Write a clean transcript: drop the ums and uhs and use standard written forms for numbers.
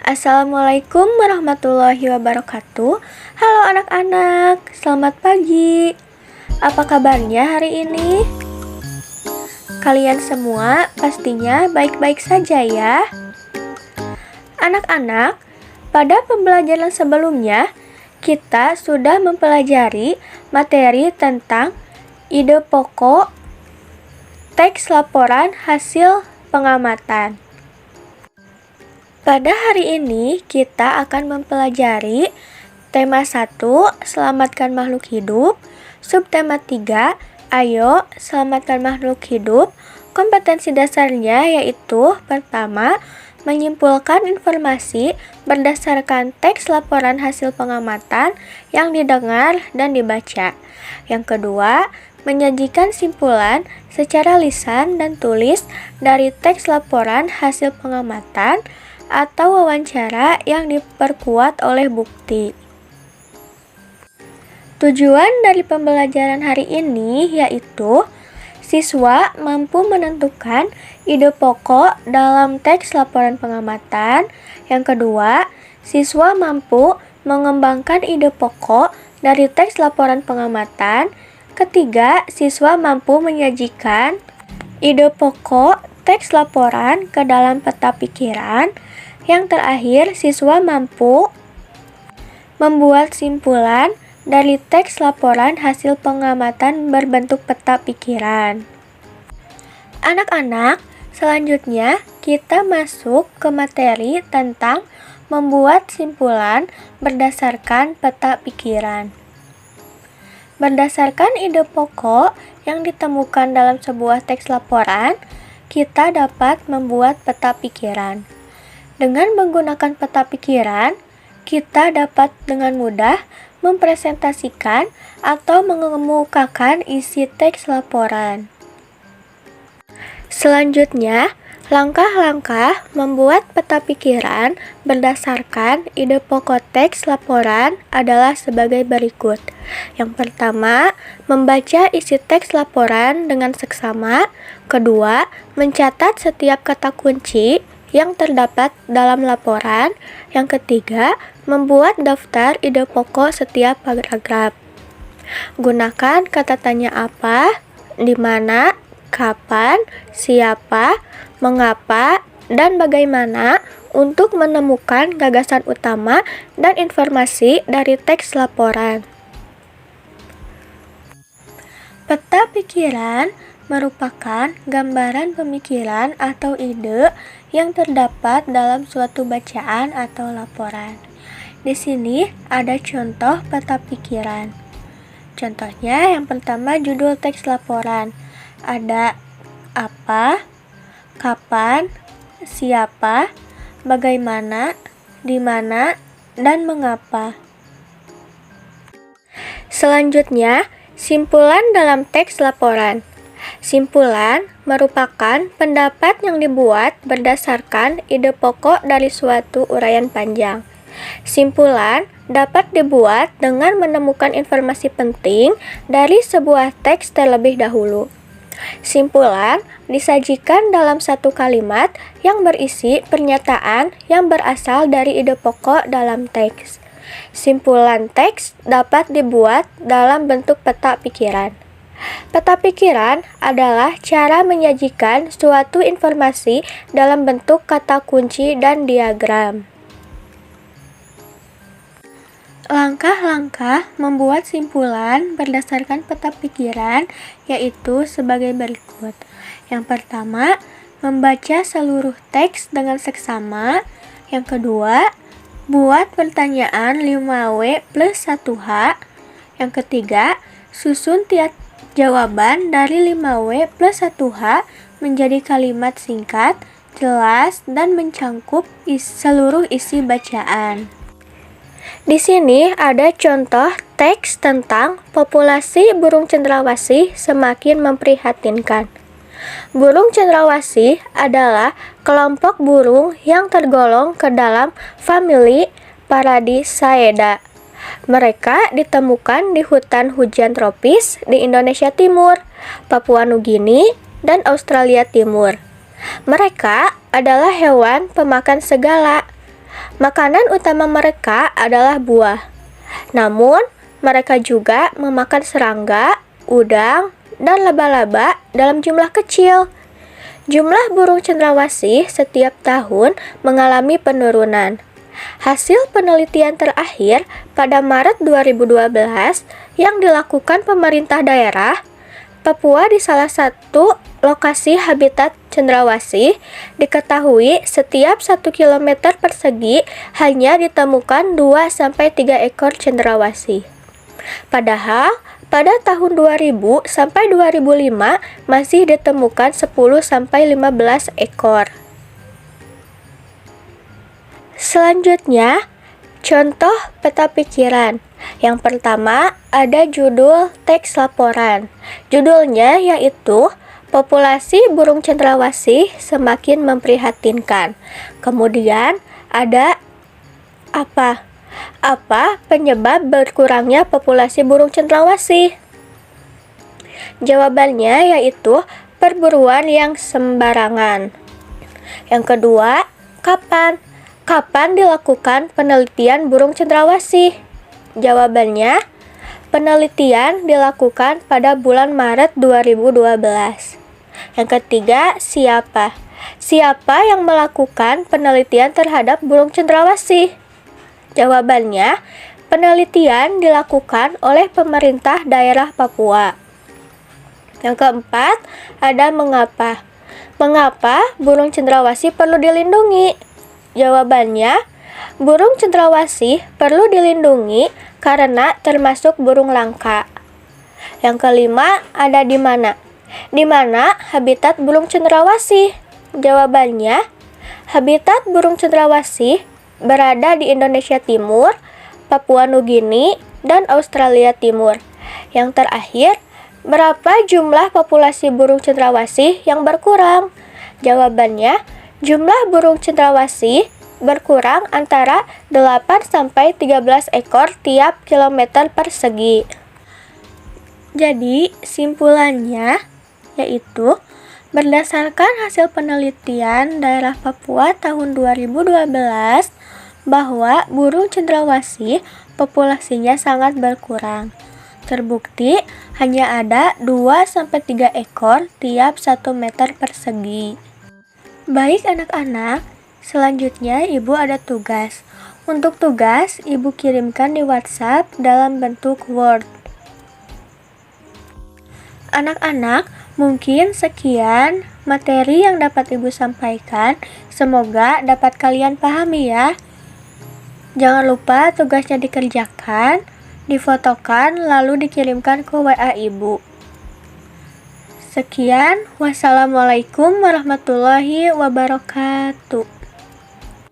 Assalamualaikum warahmatullahi wabarakatuh. Halo anak-anak, selamat pagi. Apa kabarnya hari ini? Kalian semua pastinya baik-baik saja ya. Anak-anak, pada pembelajaran sebelumnya kita sudah mempelajari materi tentang ide pokok teks laporan hasil pengamatan. Pada hari ini kita akan mempelajari tema 1, selamatkan makhluk hidup, subtema 3, ayo selamatkan makhluk hidup. Kompetensi dasarnya yaitu pertama, menyimpulkan informasi berdasarkan teks laporan hasil pengamatan yang didengar dan dibaca. Yang kedua, menyajikan simpulan secara lisan dan tulis dari teks laporan hasil pengamatan atau wawancara yang diperkuat oleh bukti. Tujuan dari pembelajaran hari ini yaitu siswa mampu menentukan ide pokok dalam teks laporan pengamatan. Yang kedua, siswa mampu mengembangkan ide pokok dari teks laporan pengamatan. Ketiga, siswa mampu menyajikan ide pokok teks laporan ke dalam peta pikiran. Yang terakhir, siswa mampu membuat simpulan dari teks laporan hasil pengamatan berbentuk peta pikiran. Anak-anak, selanjutnya kita masuk ke materi tentang membuat simpulan berdasarkan peta pikiran. Berdasarkan ide pokok yang ditemukan dalam sebuah teks laporan, kita dapat membuat peta pikiran. Dengan menggunakan peta pikiran, kita dapat dengan mudah mempresentasikan atau mengemukakan isi teks laporan. Selanjutnya, langkah-langkah membuat peta pikiran berdasarkan ide pokok teks laporan adalah sebagai berikut. Yang pertama, membaca isi teks laporan dengan seksama. Kedua, mencatat setiap kata kunci yang terdapat dalam laporan. Yang ketiga, membuat daftar ide pokok setiap paragraf. Gunakan kata tanya apa, di mana, kapan, siapa, mengapa, dan bagaimana untuk menemukan gagasan utama dan informasi dari teks laporan. Peta pikiran merupakan gambaran pemikiran atau ide yang terdapat dalam suatu bacaan atau laporan. Di sini ada contoh peta pikiran. Contohnya yang pertama judul teks laporan. Ada apa, kapan, siapa, bagaimana, di mana, dan mengapa. Selanjutnya, simpulan dalam teks laporan. Simpulan merupakan pendapat yang dibuat berdasarkan ide pokok dari suatu uraian panjang. Simpulan dapat dibuat dengan menemukan informasi penting dari sebuah teks terlebih dahulu. Simpulan disajikan dalam satu kalimat yang berisi pernyataan yang berasal dari ide pokok dalam teks. Simpulan teks dapat dibuat dalam bentuk peta pikiran. Peta pikiran adalah cara menyajikan suatu informasi dalam bentuk kata kunci dan diagram. Langkah-langkah membuat simpulan berdasarkan peta pikiran yaitu sebagai berikut. Yang pertama, membaca seluruh teks dengan seksama. Yang kedua, buat pertanyaan 5W plus 1H. Yang ketiga, susun tiap jawaban dari 5W plus 1H menjadi kalimat singkat, jelas, dan mencangkup seluruh isi bacaan. Di sini ada contoh teks tentang populasi burung cendrawasih semakin memprihatinkan. Burung cendrawasih adalah kelompok burung yang tergolong ke dalam famili Paradisaeda. Mereka ditemukan di hutan hujan tropis di Indonesia Timur, Papua Nugini, dan Australia Timur. Mereka adalah hewan pemakan segala. Makanan utama mereka adalah buah. Namun, mereka juga memakan serangga, udang, dan laba-laba dalam jumlah kecil. Jumlah burung cendrawasih setiap tahun mengalami penurunan. Hasil penelitian terakhir pada Maret 2012 yang dilakukan pemerintah daerah Papua di salah satu lokasi habitat cendrawasih diketahui setiap 1 km persegi hanya ditemukan 2-3 ekor cendrawasih. Padahal pada tahun 2000 sampai 2005 masih ditemukan 10-15 ekor. Selanjutnya, contoh peta pikiran. Yang pertama ada judul teks laporan. Judulnya yaitu Populasi burung cendrawasih semakin memprihatinkan. Kemudian ada apa? Apa penyebab berkurangnya populasi burung cendrawasih? Jawabannya yaitu perburuan yang sembarangan. Yang kedua, kapan? Kapan dilakukan penelitian burung cendrawasih? Jawabannya, penelitian dilakukan pada bulan Maret 2012. Yang ketiga, siapa? Siapa yang melakukan penelitian terhadap burung cendrawasih? Jawabannya, penelitian dilakukan oleh pemerintah daerah Papua. Yang keempat, ada mengapa. Mengapa burung cendrawasih perlu dilindungi? Jawabannya, burung cendrawasih perlu dilindungi karena termasuk burung langka. Yang kelima, ada di mana? Di mana habitat burung cendrawasih? Jawabannya, habitat burung cendrawasih berada di Indonesia Timur, Papua Nugini, dan Australia Timur. Yang terakhir, berapa jumlah populasi burung cendrawasih yang berkurang? Jawabannya, jumlah burung cendrawasih berkurang antara 8-13 ekor tiap kilometer persegi. Jadi, simpulannya yaitu berdasarkan hasil penelitian daerah Papua tahun 2012 bahwa burung cendrawasih populasinya sangat berkurang. Terbukti hanya ada 2-3 ekor tiap 1 meter persegi. Baik anak-anak, selanjutnya Ibu ada tugas. Untuk tugas, Ibu kirimkan di WhatsApp dalam bentuk Word. Anak-anak, mungkin sekian materi yang dapat Ibu sampaikan. Semoga dapat kalian pahami ya. Jangan lupa tugasnya dikerjakan, difotokan, lalu dikirimkan ke WA Ibu. Sekian, wassalamualaikum warahmatullahi wabarakatuh.